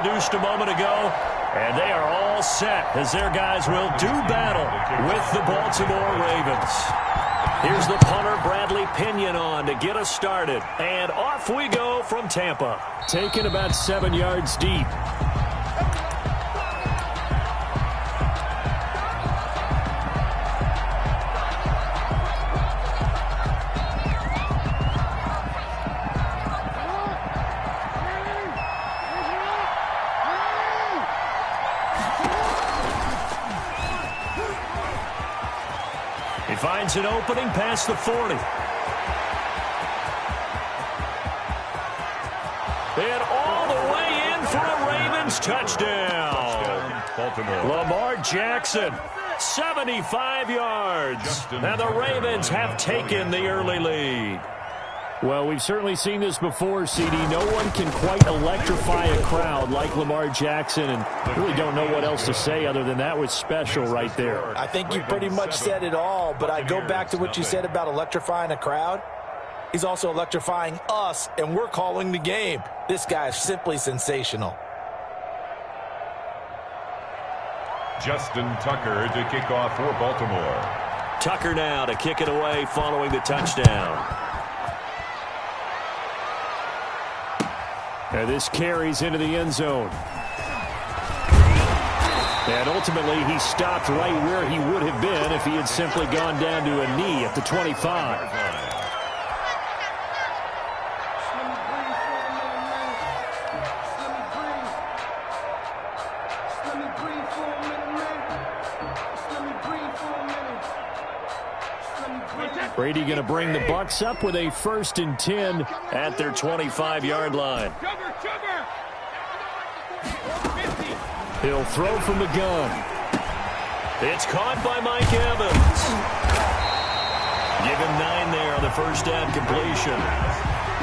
Introduced a moment ago, and they are all set as their guys will do battle with the Baltimore Ravens. Here's the punter, Bradley Pinion, on to get us started. And off we go from Tampa. Taken about 7 yards deep. He finds an opening past the 40. And all the way in for a Ravens touchdown. Baltimore. Lamar Jackson, 75 yards. And the Ravens have taken the early lead. Well, we've certainly seen this before, CD. No one can quite electrify a crowd like Lamar Jackson, and really don't know what else to say other than that was special right there. I think you pretty much said it all, but I go back to what you said about electrifying a crowd. He's also electrifying us, and we're calling the game. This guy is simply sensational. Justin Tucker to kick off for Baltimore. Tucker now to kick it away following the touchdown. And this carries into the end zone. And ultimately, he stopped right where he would have been if he had simply gone down to a knee at the 25. Brady going to bring the Bucs up with a 1st and 10 at their 25-yard line. He'll throw from the gun. It's caught by Mike Evans. Give him 9 there on the first down completion.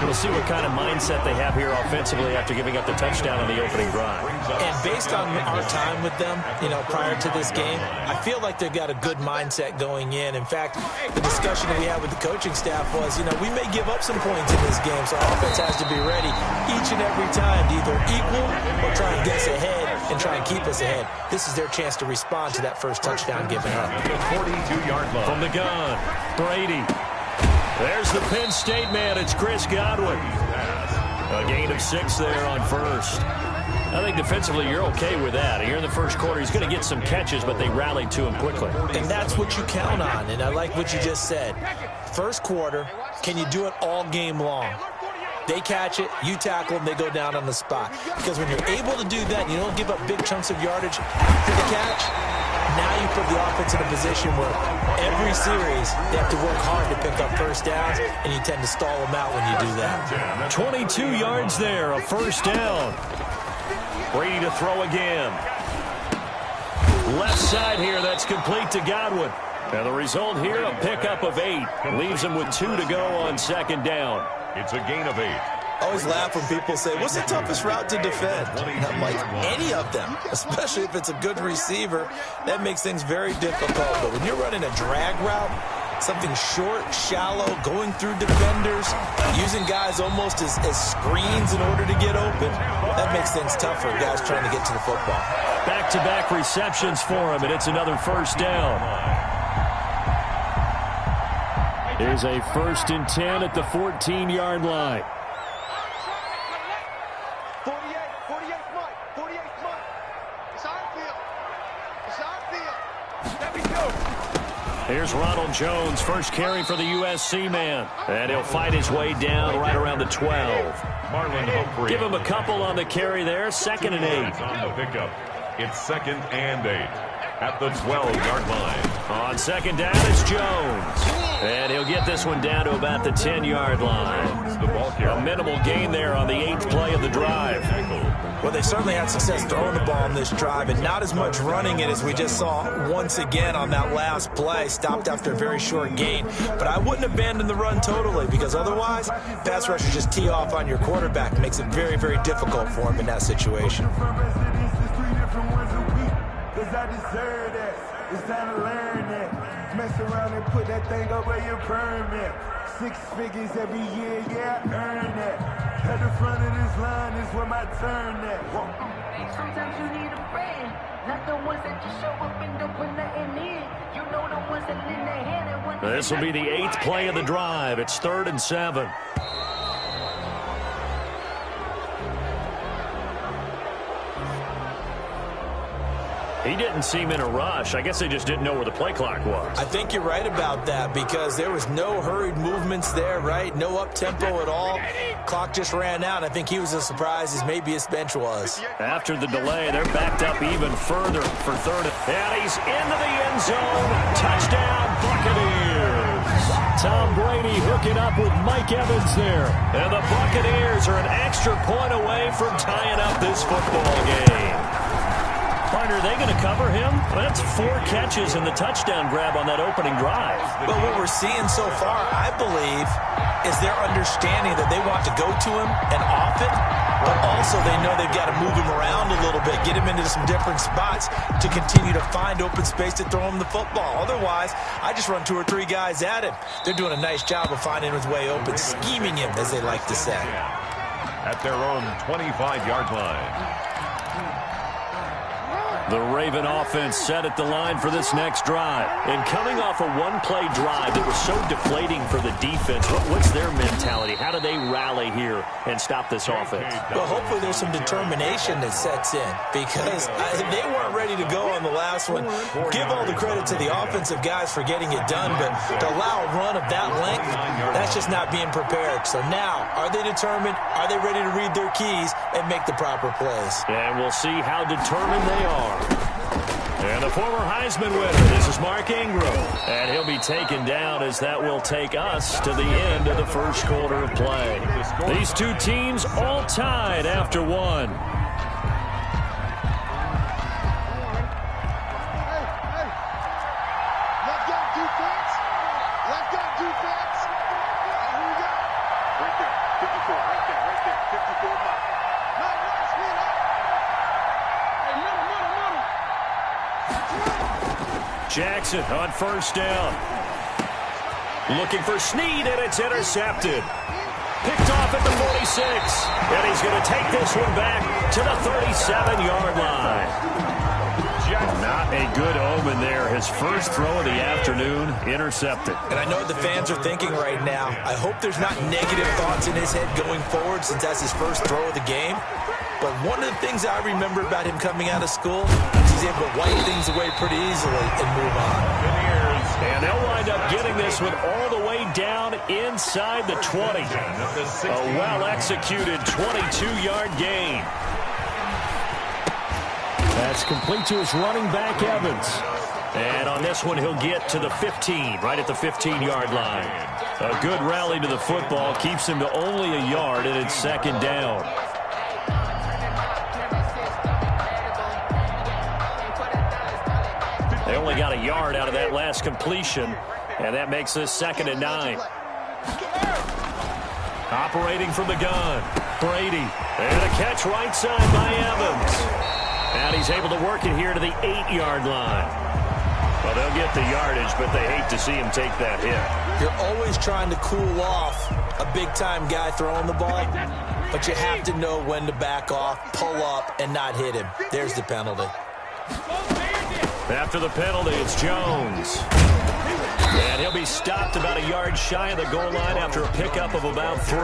We'll see what kind of mindset they have here offensively after giving up the touchdown on the opening drive. And based on our time with them, prior to this game, I feel like they've got a good mindset going in. In fact, the discussion that we had with the coaching staff was, we may give up some points in this game, so our offense has to be ready each and every time to either equal or try and get us ahead and try and keep us ahead. This is their chance to respond to that first touchdown given up. 42-yard line. From the gun, Brady. There's the Penn State man. It's Chris Godwin. A gain of 6 there on first. I think defensively you're okay with that. Here in the first quarter, he's going to get some catches, but they rallied to him quickly. And that's what you count on, and I like what you just said. First quarter, can you do it all game long? They catch it, you tackle them, they go down on the spot. Because when you're able to do that and you don't give up big chunks of yardage after the catch, now you put the offense in a position where every series they have to work hard to pick up first downs, and you tend to stall them out when you do that. 22 yards there, a first down. Brady to throw again. Left side here, that's complete to Godwin. And the result here, a pickup of 8. Leaves him with 2 to go on second down. It's a gain of 8. I always laugh when people say, what's the toughest route to defend? And I'm like, any of them, especially if it's a good receiver. That makes things very difficult. But when you're running a drag route, something short, shallow, going through defenders, using guys almost as screens in order to get open, that makes things tough for guys trying to get to the football. Back-to-back receptions for him, and it's another first down. Here's a 1st and 10 at the 14-yard line. 48 Mike. It's our field. It's our field. Let me go. Here's Ronald Jones, first carry for the USC man. And he'll fight his way down right around the 12. Marlon Humphrey. Give him a couple on the carry there, 2nd and 8. On the pickup, it's 2nd and 8 at the 12-yard line. On second down, it's Jones. And he'll get this one down to about the 10-yard line. The ball carrier. A minimal gain there on the 8th play of the drive. Well, they certainly had success throwing the ball on this drive, and not as much running it as we just saw once again on that last play. Stopped after a very short gain. But I wouldn't abandon the run totally, because otherwise, pass rushers just tee off on your quarterback. It makes it very, very difficult for him in that situation. It's time to learn that. Mess around and put that thing up where your permit. 6 figures every year, yeah, I earn that. At the front of this line is where my turn at. sometimes you need a friend. Not the ones that just show up and don't put nothing in. You know the ones that lend their hand and want. This will be the 8th play of the drive. It's 3rd and 7. He didn't seem in a rush. I guess they just didn't know where the play clock was. I think you're right about that because there was no hurried movements there, right? No up-tempo at all. Clock just ran out. I think he was as surprised as maybe his bench was. After the delay, they're backed up even further for 3rd. And he's into the end zone. Touchdown, Buccaneers. Tom Brady hooking up with Mike Evans there. And the Buccaneers are an extra point away from tying up this football game. Partner, are they going to cover him? Well, that's 4 catches and the touchdown grab on that opening drive. But what we're seeing so far, I believe, is their understanding that they want to go to him and often, but also they know they've got to move him around a little bit, get him into some different spots to continue to find open space to throw him the football. Otherwise, I just run 2 or 3 guys at him. They're doing a nice job of finding his way open, scheming him, as they like to say. At their own 25-yard line. The Raven offense set at the line for this next drive. And coming off a one-play drive that was so deflating for the defense, what's their mentality? How do they rally here and stop this offense? Well, hopefully there's some determination that sets in because they weren't ready to go on the last one. Give all the credit to the offensive guys for getting it done, but to allow a run of that length, that's just not being prepared. So now, are they determined? Are they ready to read their keys and make the proper plays? And we'll see how determined they are. And the former Heisman winner, this is Mark Ingram. And he'll be taken down as that will take us to the end of the first quarter of play. These two teams all tied after 1. Jackson on first down. Looking for Snead, and it's intercepted. Picked off at the 46. And he's going to take this one back to the 37-yard line. Not a good omen there. His first throw of the afternoon intercepted. And I know what the fans are thinking right now. I hope there's not negative thoughts in his head going forward since that's his first throw of the game. But one of the things I remember about him coming out of school is he's able to wipe things away pretty easily and move on. And they'll wind up getting this one all the way down inside the 20. A well-executed 22-yard gain. That's complete to his running back, Evans. And on this one, he'll get to the 15, right at the 15-yard line. A good rally to the football keeps him to only a yard, and it's 2nd down. They only got a yard out of that last completion, and that makes this 2nd and 9. Operating from the gun, Brady. And a catch right side by Evans. And he's able to work it here to the 8-yard line. Well, they'll get the yardage, but they hate to see him take that hit. You're always trying to cool off a big-time guy throwing the ball, but you have to know when to back off, pull up, and not hit him. There's the penalty. After the penalty, it's Jones. And he'll be stopped about a yard shy of the goal line after a pickup of about 3.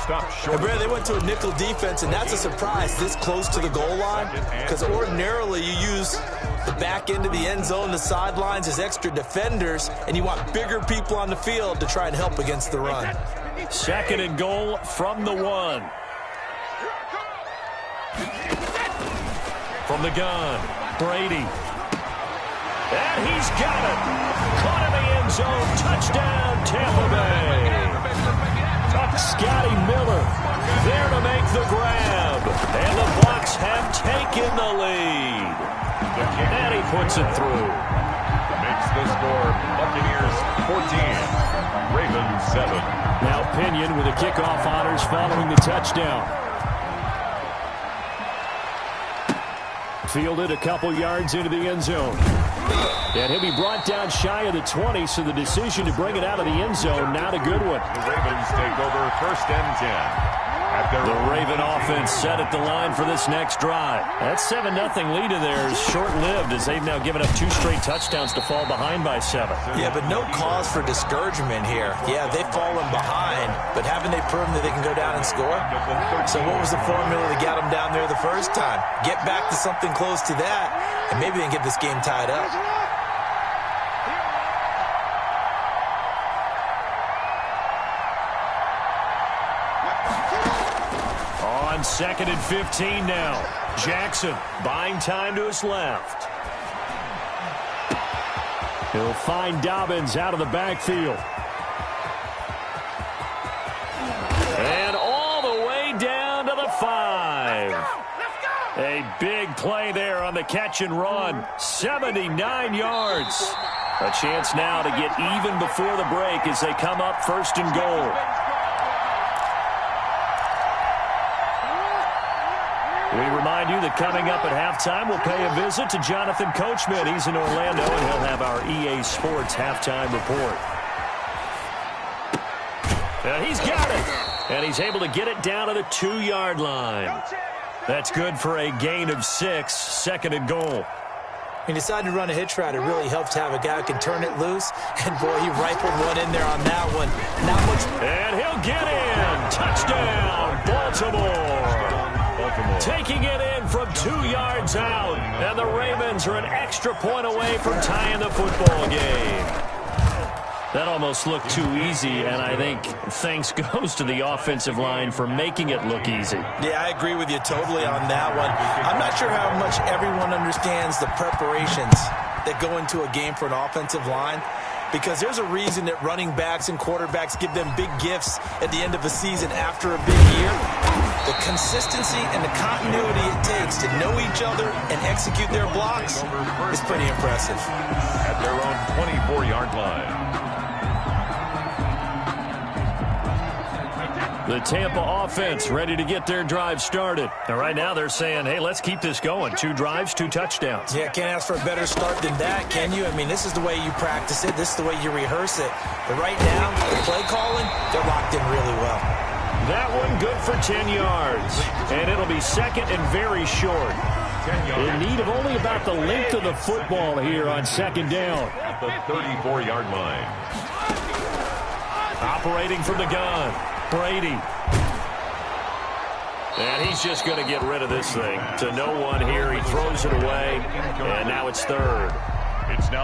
And Brad, they went to a nickel defense, and that's a surprise this close to the goal line because ordinarily you use the back end of the end zone, the sidelines as extra defenders, and you want bigger people on the field to try and help against the run. 2nd and goal from the 1. From the gun, Brady. And he's got it. Caught in the end zone. Touchdown, Tampa Bay. Scotty Miller there to make the grab. And the Bucs have taken the lead. And he puts it through. Makes the score Buccaneers 14, Ravens 7. Now Pinion with the kickoff honors following the touchdown. Fielded a couple yards into the end zone. And he'll be brought down shy of the 20, so the decision to bring it out of the end zone, not a good one. The Ravens take over 1st and 10 The Raven offense set at the line for this next drive. That 7-0 lead of theirs is short-lived as they've now given up 2 straight touchdowns to fall behind by 7. Yeah, but no cause for discouragement here. Yeah, they've fallen behind, but haven't they proven that they can go down and score? So what was the formula that got them down there the first time? Get back to something close to that, and maybe they can get this game tied up. On 2nd and 15 now. Jackson buying time to his left. He'll find Dobbins out of the backfield. And all the way down to the 5. A big play there on the catch and run. 79 yards. A chance now to get even before the break as they come up 1st and goal. We remind you that coming up at halftime, we'll pay a visit to Jonathan Coachman. He's in Orlando, and he'll have our EA Sports halftime report. And he's got it. And he's able to get it down to the 2-yard line. That's good for a gain of 6, 2nd and goal. He decided to run a hitch route. It really helps to have a guy who can turn it loose. And, boy, he rifled one in there on that one. Not much. And he'll get in. Touchdown, Baltimore. Taking it in from 2 yards out. And the Ravens are an extra point away from tying the football game. That almost looked too easy, and I think thanks goes to the offensive line for making it look easy. Yeah, I agree with you totally on that one. I'm not sure how much everyone understands the preparations that go into a game for an offensive line, because there's a reason that running backs and quarterbacks give them big gifts at the end of a season after a big year. The consistency and the continuity it takes to know each other and execute their blocks is pretty impressive. At their own 24-yard line. The Tampa offense ready to get their drive started. And right now they're saying, hey, let's keep this going. 2 drives, 2 touchdowns. Yeah, can't ask for a better start than that, can you? I mean, this is the way you practice it. This is the way you rehearse it. But right now, the play calling, they're locked in really well. That one good for 10 yards. And it'll be 2nd and very short. In need of only about the length of the football here on 2nd down. At the 34-yard line. Operating from the gun. Brady. And he's just going to get rid of this thing. To no one here. He throws it away. And now it's 3rd.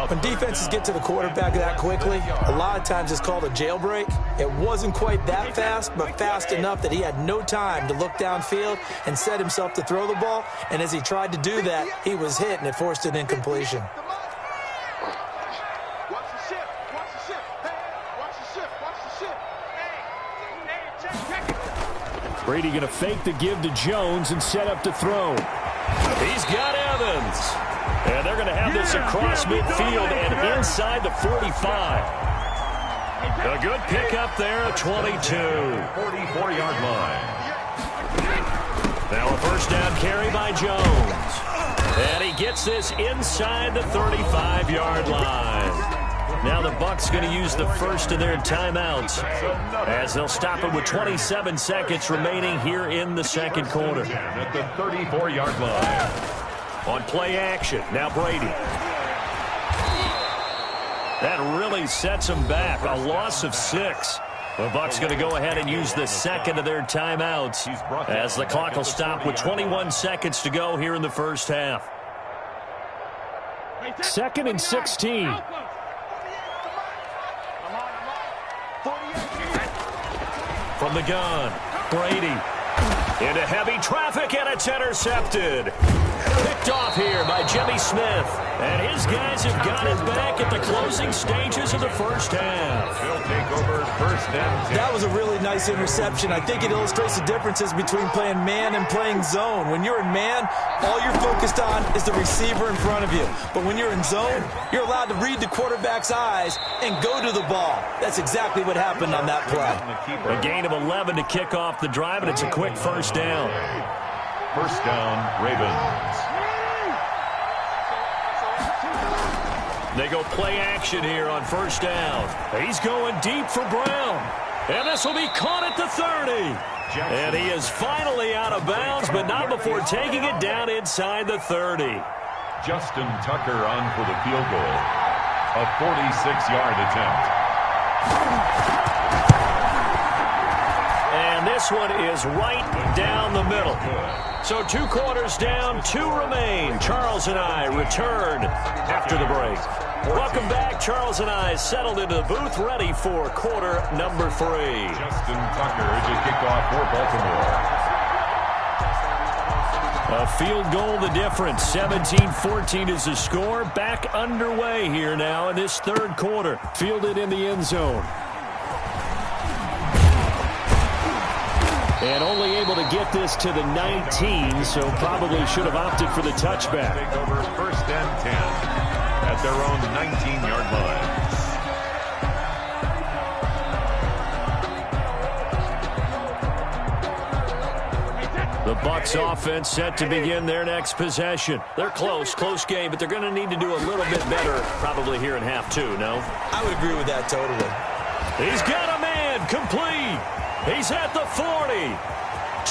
When defenses get to the quarterback that quickly, a lot of times it's called a jailbreak. It wasn't quite that fast, but fast enough that he had no time to look downfield and set himself to throw the ball. And as he tried to do that, he was hit, and it forced an incompletion. Brady going to fake the give to Jones and set up to throw. He's got Evans. And they're going to have this across midfield and inside the 45. A good pickup there at 22. 44-yard line. Now a 1st down carry by Jones. And he gets this inside the 35-yard line. Now the Bucs going to use the first of their timeouts as they'll stop it with 27 seconds remaining here in the 2nd quarter. At the 34-yard line. On play action, now Brady. That really sets them back, a loss of 6. The Bucs going to go ahead and use the 2nd of their timeouts as the clock will stop with 21 seconds to go here in the 1st half. 2nd and 16. From the gun, Brady into heavy traffic, and it's intercepted. Picked off here by Jimmy Smith. And his guys have got it back at the closing stages of the 1st half. They'll take over 1st and 10. That was a really nice interception. I think it illustrates the differences between playing man and playing zone. When you're in man, all you're focused on is the receiver in front of you. But when you're in zone, you're allowed to read the quarterback's eyes and go to the ball. That's exactly what happened on that play. A gain of 11 to kick off the drive, and it's a quick 1st down. 1st down, Ravens. They go play action here on 1st down. He's going deep for Brown. And this will be caught at the 30. And he is finally out of bounds, but not before taking it down inside the 30. Justin Tucker on for the field goal. A 46-yard attempt. And this one is right down the middle. So 2 quarters down, 2 remain. Charles and I return after the break. Welcome back. Charles and I settled into the booth, ready for quarter number 3. Justin Tucker to kick off for Baltimore. A field goal the difference. 17-14 is the score. Back underway here now in this 3rd quarter. Fielded in the end zone. And only able to get this to the 19, so probably should have opted for the touchback. Take over 1st and 10 at their own 19-yard line. The Bucs offense set to begin their next possession. They're close game, but they're going to need to do a little bit better probably here in half 2, no? I would agree with that totally. He's got a man complete. He's at the 40,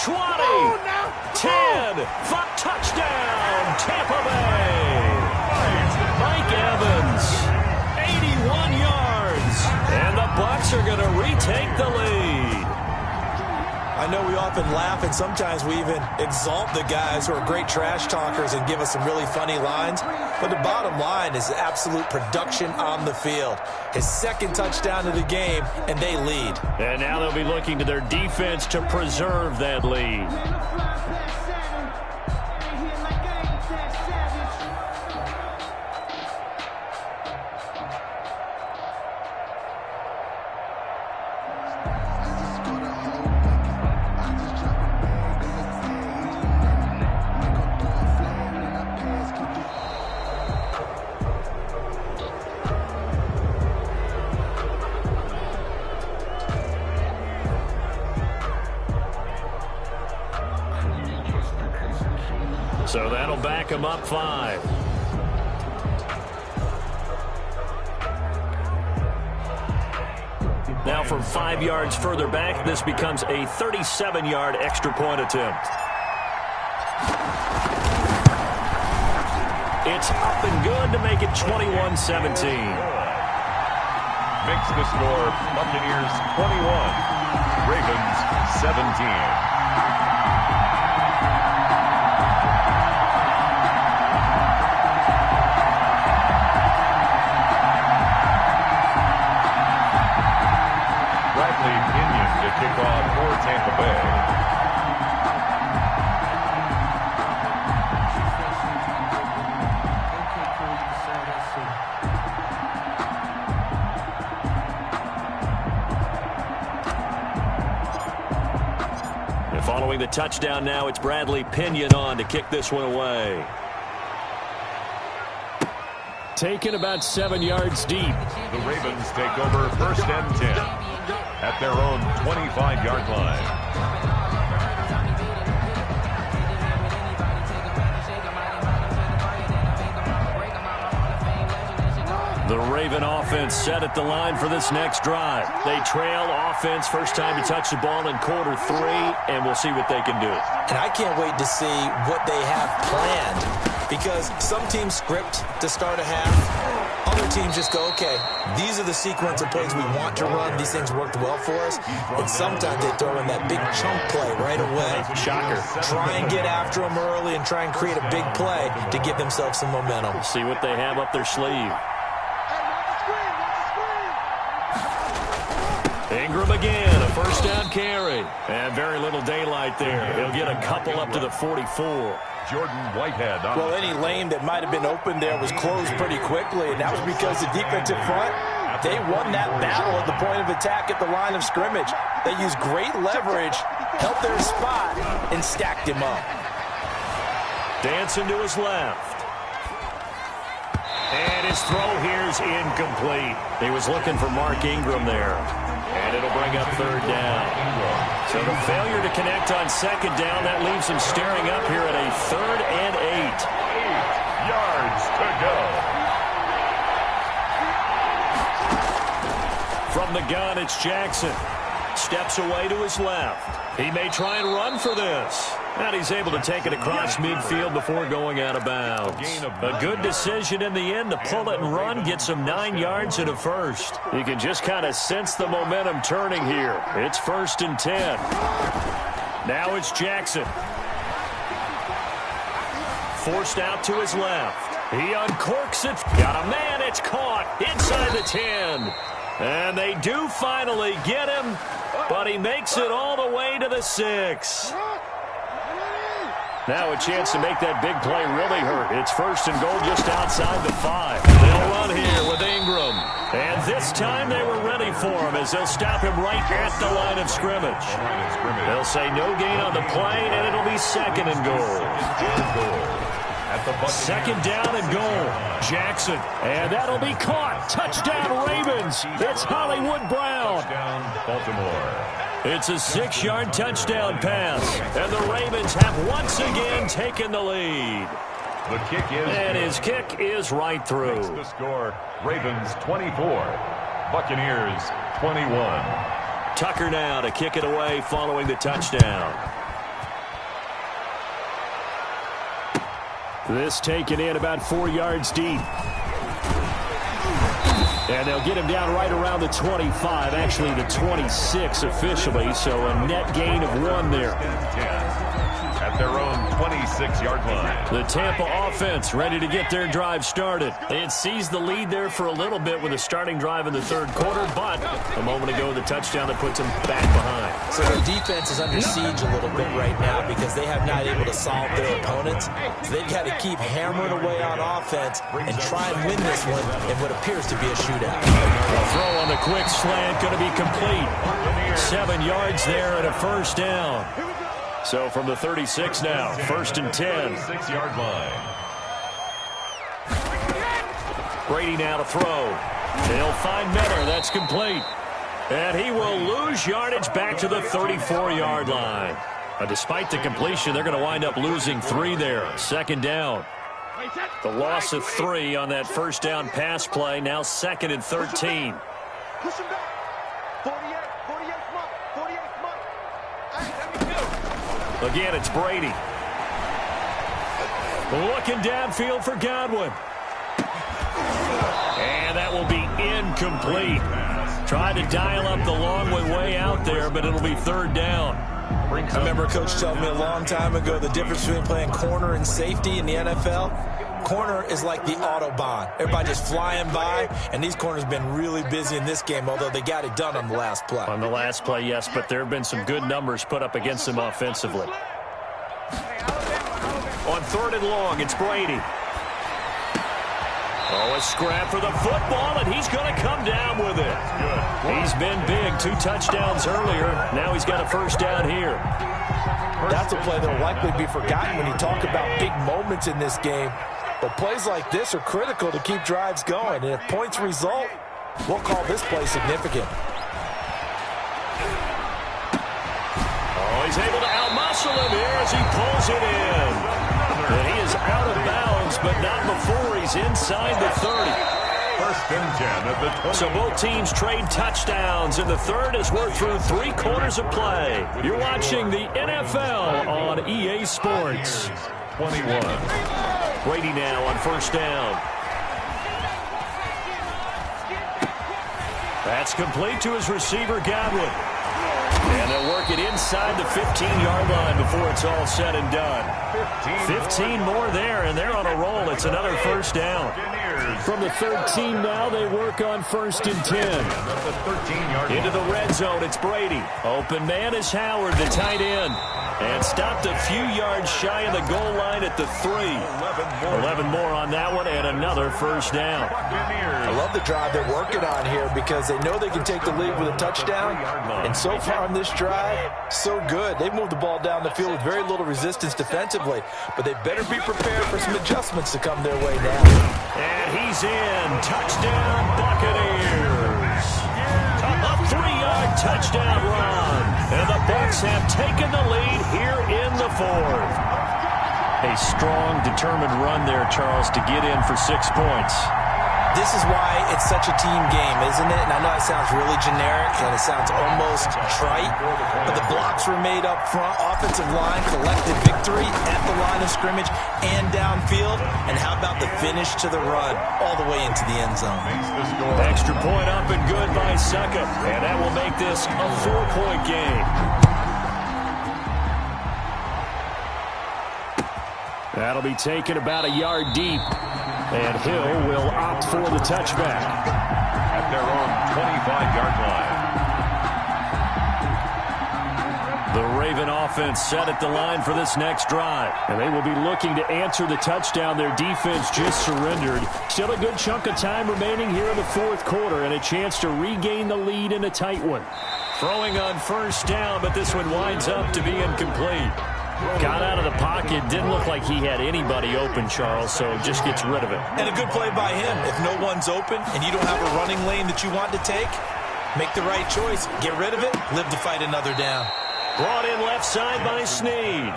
20, 10, 5, touchdown, Tampa Bay. Mike Evans, 81 yards, and the Bucs are going to retake the lead. I know we often laugh, and sometimes we even exalt the guys who are great trash talkers and give us some really funny lines. But the bottom line is absolute production on the field. His 2nd touchdown of the game, and they lead. And now they'll be looking to their defense to preserve that lead. So that'll back him up 5. Now from 5 yards further back, this becomes a 37-yard extra point attempt. It's up and good to make it 21-17. Makes the score Buccaneers 21, Ravens 17. Kick off for Tampa Bay. And following the touchdown now, it's Bradley Pinion on to kick this one away. Taken about 7 yards deep. The Ravens take over 1st and 10 at their own 25-yard line. The Raven offense set at the line for this next drive. They trail offense, first time to touch the ball in quarter 3, and we'll see what they can do. And I can't wait to see what they have planned, because some teams script to start a half. Other teams just go, okay, these are the sequence of plays we want to run. These things worked well for us. And sometimes they throw in that big chunk play right away. Shocker. Try and get after them early and try and create a big play to give themselves some momentum. See what they have up their sleeve. Ingram again, a first down carry. And very little daylight there. He'll get a couple up to the 44. Jordan Whitehead. Well, any lane that might have been open there was closed pretty quickly, and that was because the defensive front, they won that battle at the point of attack at the line of scrimmage. They used great leverage, held their spot, and stacked him up. Dancing to his left. And his throw here is incomplete. He was looking for Mark Ingram there. And it'll bring up 3rd down. So the failure to connect on 2nd down, that leaves him staring up here at a 3rd and 8. 8 yards to go. From the gun, it's Jackson. Steps away to his left. He may try and run for this. And he's able to take it across midfield before going out of bounds. A good decision in the end to pull it and run, get some 9 yards and a first. You can just kind of sense the momentum turning here. It's 1st and 10. Now it's Jackson. Forced out to his left. He uncorks it. Got a man. It's caught inside the 10. And they do finally get him, but he makes it all the way to the 6. Now a chance to make that big play really hurt. It's 1st and goal just outside the 5. They'll run here with Ingram. And this time they were ready for him as they'll stop him right at the line of scrimmage. They'll say no gain on the play, and it'll be 2nd and goal. 2nd down and goal. Jackson. And that'll be caught. Touchdown Ravens. It's Hollywood Brown. Touchdown Baltimore. It's a 6-yard touchdown pass. And the Ravens have once again taken the lead. The kick is and his kick is right through. Makes the score, Ravens 24, Buccaneers 21. Tucker now to kick it away following the touchdown. This taken in about 4 yards deep. And they'll get him down right around the 25, actually the 26 officially, so a net gain of 1 there. At their own 26-yard line. The Tampa offense ready to get their drive started. They had seized the lead there for a little bit with a starting drive in the 3rd quarter, but a moment ago the touchdown that puts them back behind. So their defense is under siege a little bit right now because they have not able to solve their opponents. So they've got to keep hammering away on offense and try and win this one in what appears to be a shootout. A throw on the quick slant going to be complete. 7 yards there and a 1st down. So from the 36 now, 1st and 10. 6-yard line. Brady now to throw. They'll find Miller. That's complete. And he will lose yardage back to the 34-yard line. Despite the completion, they're going to wind up losing 3 there. 2nd down. The loss of 3 on that 1st down pass play. Now 2nd and 13. Push him back. 48 month. Again, it's Brady. Looking downfield for Godwin. And that will be incomplete. Tried to dial up the long way out there, but it'll be 3rd down. I remember a coach telling me a long time ago the difference between playing corner and safety in the NFL. Corner is like the Autobahn. Everybody just flying by, and these corners have been really busy in this game, although they got it done on the last play. On the last play, yes, but there have been some good numbers put up against them offensively. On 3rd and long, it's Brady. Oh, a scrap for the football, and he's going to come down with it. He's been big. 2 touchdowns earlier. Now he's got a 1st down here. That's a play that will likely be forgotten when you talk about big moments in this game. But plays like this are critical to keep drives going. And if points result, we'll call this play significant. Oh, he's able to outmuscle him here as he pulls it in. And he is out of bounds, but not before he's inside the 30. 1st and 10 at the 20. So both teams trade touchdowns in the 3rd as we're through 3 quarters of play. You're watching the NFL on EA Sports. 21. Brady now on 1st down. That's complete to his receiver, Godwin. And they'll work it inside the 15-yard line before it's all said and done. 15 more there, and they're on a roll. It's another 1st down. From the 13 now, they work on 1st and 10. Into the red zone, it's Brady. Open man is Howard, the tight end. And stopped a few yards shy of the goal line at the 3. 11 more on that one, and another 1st down. I love the drive they're working on here because they know they can take the lead with a touchdown. And so far on this drive, so good. They've moved the ball down the field with very little resistance defensively. But they better be prepared for some adjustments to come their way now. And he's in. Touchdown, Buccaneers. A 3-yard touchdown run. And the Bucs have taken the lead here in the 4th. A strong, determined run there, Charles, to get in for 6 points. This is why it's such a team game, isn't it? And I know it sounds really generic and it sounds almost trite, but the blocks were made up front, offensive line, collective victory at the line of scrimmage and downfield. And how about the finish to the run all the way into the end zone? Extra point up and good by Suckup, and that will make this a 4-point game. That'll be taken about a yard deep. And Hill will opt for the touchback. At their own 25-yard line. The Raven offense set at the line for this next drive. And they will be looking to answer the touchdown their defense just surrendered. Still a good chunk of time remaining here in the fourth quarter and a chance to regain the lead in a tight one. Throwing on first down, but this one winds up to be incomplete. Got out of the pocket, didn't look like he had anybody open, Charles, so just gets rid of it. And a good play by him. If no one's open and you don't have a running lane that you want to take, make the right choice. Get rid of it, live to fight another down. Brought in left side by Snead.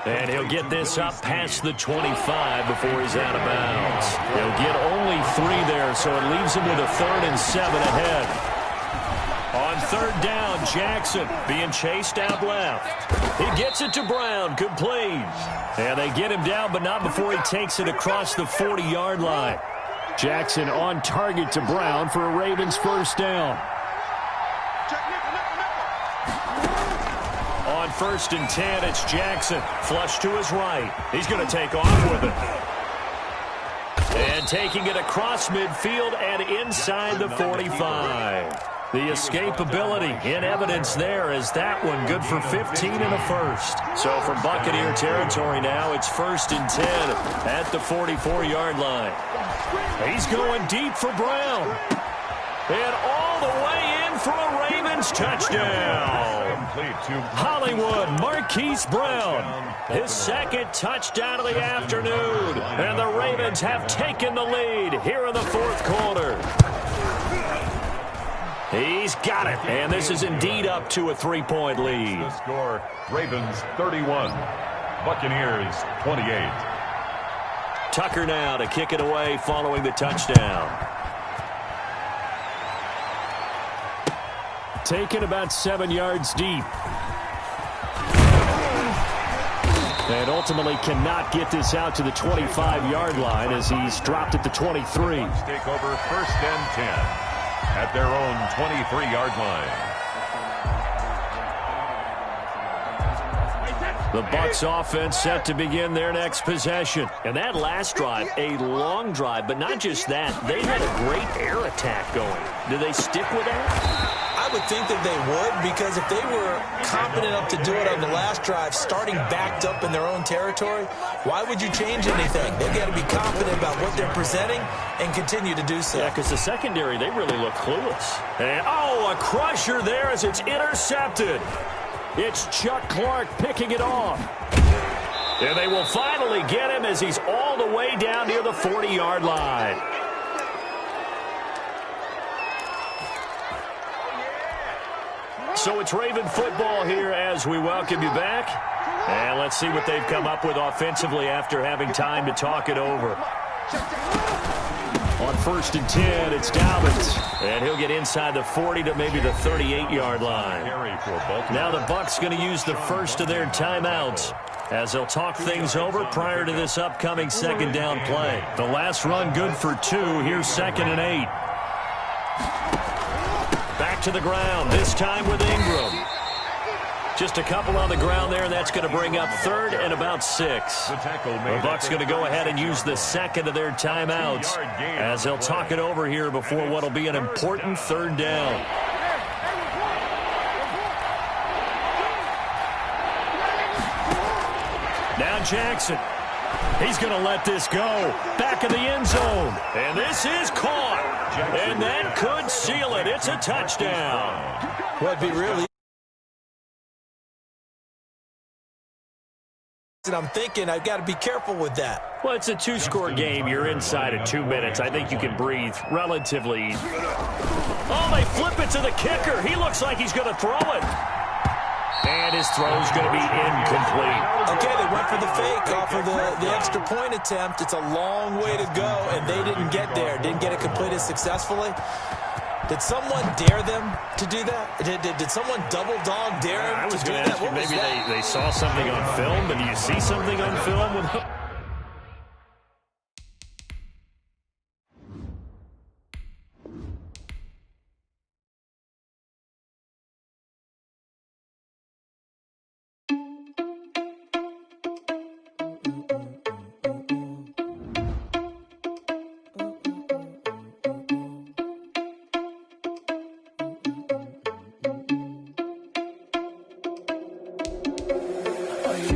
And he'll get this up past the 25 before he's out of bounds. He'll get only 3 there, so it leaves him with a 3rd and 7 ahead. On third down, Jackson being chased out left. He gets it to Brown, complete. And they get him down, but not before he takes it across the 40-yard line. Jackson on target to Brown for a Ravens first down. On 1st and 10, it's Jackson. Flush to his right. He's going to take off with it. And taking it across midfield and inside the 45. The escapability in evidence there as that one good for 15 and a first. So from Buccaneer territory now, it's 1st and 10 at the 44-yard line. He's going deep for Brown. And all the way in for a Ravens touchdown. Hollywood Marquise Brown. His 2nd touchdown of the afternoon. And the Ravens have taken the lead here in the fourth quarter. He's got it, and this is indeed up to a 3-point lead. The score, Ravens 31, Buccaneers 28. Tucker now to kick it away following the touchdown. Taken about 7 yards deep. And ultimately cannot get this out to the 25-yard line as he's dropped at the 23. Take over 1st and 10. At their own 23-yard line. The Bucs offense set to begin their next possession. And that last drive, a long drive, but not just that. They had a great air attack going. Do they stick with that? I would think that they would, because if they were confident enough to do it on the last drive, starting backed up in their own territory, why would you change anything? They've got to be confident about what they're presenting and continue to do so. Yeah, because the secondary, they really look clueless. And, a crusher there as it's intercepted. It's Chuck Clark picking it off. And they will finally get him as he's all the way down near the 40-yard line. So it's Raven football here as we welcome you back. And let's see what they've come up with offensively after having time to talk it over. On 1st and 10, it's Dobbins. And he'll get inside the 40 to maybe the 38-yard line. Now the Bucs going to use the first of their timeouts as they'll talk things over prior to this upcoming 2nd down play. The last run good for 2. Here's 2nd and 8. Back to the ground, this time with Ingram. Just a couple on the ground there, and that's going to bring up 3rd and about 6. The Bucs going to go ahead and use the 2nd of their timeouts as they'll talk it over here before what will be an important 3rd down. Now Jackson. He's going to let this go. Back in the end zone. And this is caught. And that could seal it. It's a touchdown. Well, it'd be really... And I'm thinking I've got to be careful with that. Well, it's a 2-score game. You're inside of 2 minutes. I think you can breathe relatively easy. Oh, they flip it to the kicker. He looks like he's going to throw it. And his throw's going to be incomplete. Okay, they went for the fake off of the extra point attempt. It's a long way to go, and they didn't get there. Didn't get it completed successfully. Did someone dare them to do that? Did someone double dog dare them to do that? What was maybe that? they saw something on film, but do you see something on film?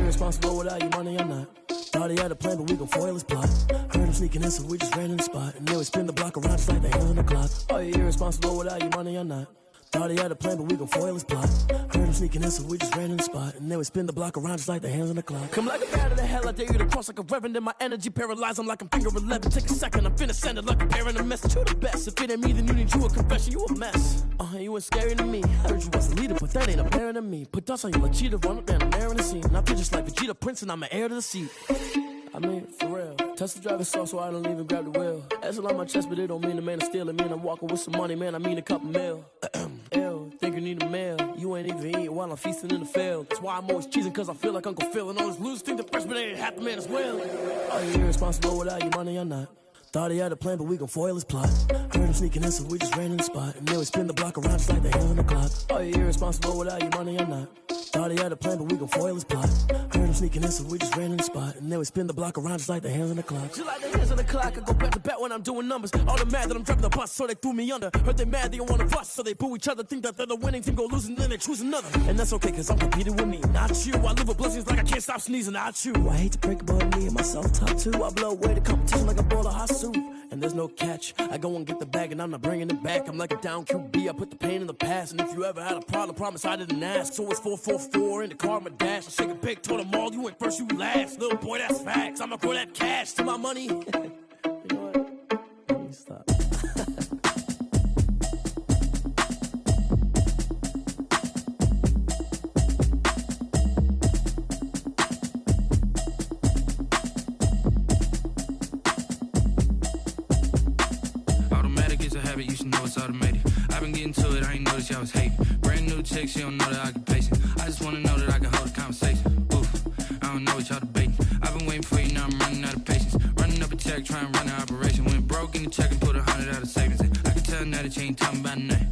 Responsible without your money or not. Thought he had a plan, but we gon' foil his plot. Heard him sneaking in, so we just ran in the spot. And then we spin the block around just like the hands on the clock. Are you irresponsible without your money or not? Thought he had a plan, but we gon' foil his plot. Heard him sneaking in, so we just ran in the spot. And then we spin the block around just like the hands on the clock. Come like a bat of the hell, I dare you to cross like a reverend. And my energy paralyzed, I'm like I'm finger 11. Take a second, I'm finna send it like a parent a message. You the best, if it ain't me, then you need you a confession. You a mess, you ain't scary to me. Heard you was a leader, but that ain't apparent to me. Put dust on you like cheetah, run up down the air in the scene. And I feel just like Vegeta Prince, and I'm an heir to the seat. I mean, for real. Touch the driver's soft so I don't even grab the wheel. That's on my chest, but it don't mean the man is stealing. Man, I'm walking with some money, man, I mean a couple mil. Ew, think you need a meal. You ain't even eating while I'm feasting in the field. That's why I'm always cheesing, cause I feel like Uncle Phil. And all those losers think the freshman ain't half the man as well. Are you irresponsible without your money or not? Thought he had a plan, but we gon' foil his plot. Heard him sneaking in, so we just ran in the spot. And then we spin the block around just like the hands on the clock. Are you irresponsible without your money or not? Thought he had a plan, but we gon' foil his plot. Heard him sneaking in, so we just ran in the spot. And then we spin the block around just like the hands on the clock. Just like the hands on the clock, I go back to back when I'm doing numbers. All the mad that I'm driving the bus, so they threw me under. Heard they mad, they don't wanna fuss, so they boo each other. Think that they're the winning team, go losing, then they choose another. And that's okay, cause I'm competing with me, not you. I live with blessings like I can't stop sneezing, not you. I hate to break about me and my self-talk too. I blow away the competition like a bowl of hot soup. And there's no catch. I go and get the bag and I'm not bringing it back. I'm like a down QB, I put the pain in the past. And if you ever had a problem, promise I didn't ask. So it's 444 in the car, my dash. I shake a big, told them all, you ain't first, you last. Little boy, that's facts. I'ma throw that cash to my money. You know what? Let me stop. You should know it's automated. I've been getting to it, I ain't noticed y'all was hating. Brand new chick, she don't know the occupation. I just wanna know that I can hold a conversation. Oof, I don't know what y'all debating. I've been waiting for you, now I'm running out of patience. Running up a check, trying to run an operation. Went broke in the check and put 100 out of savings in. I can tell now that you ain't talking about nothing.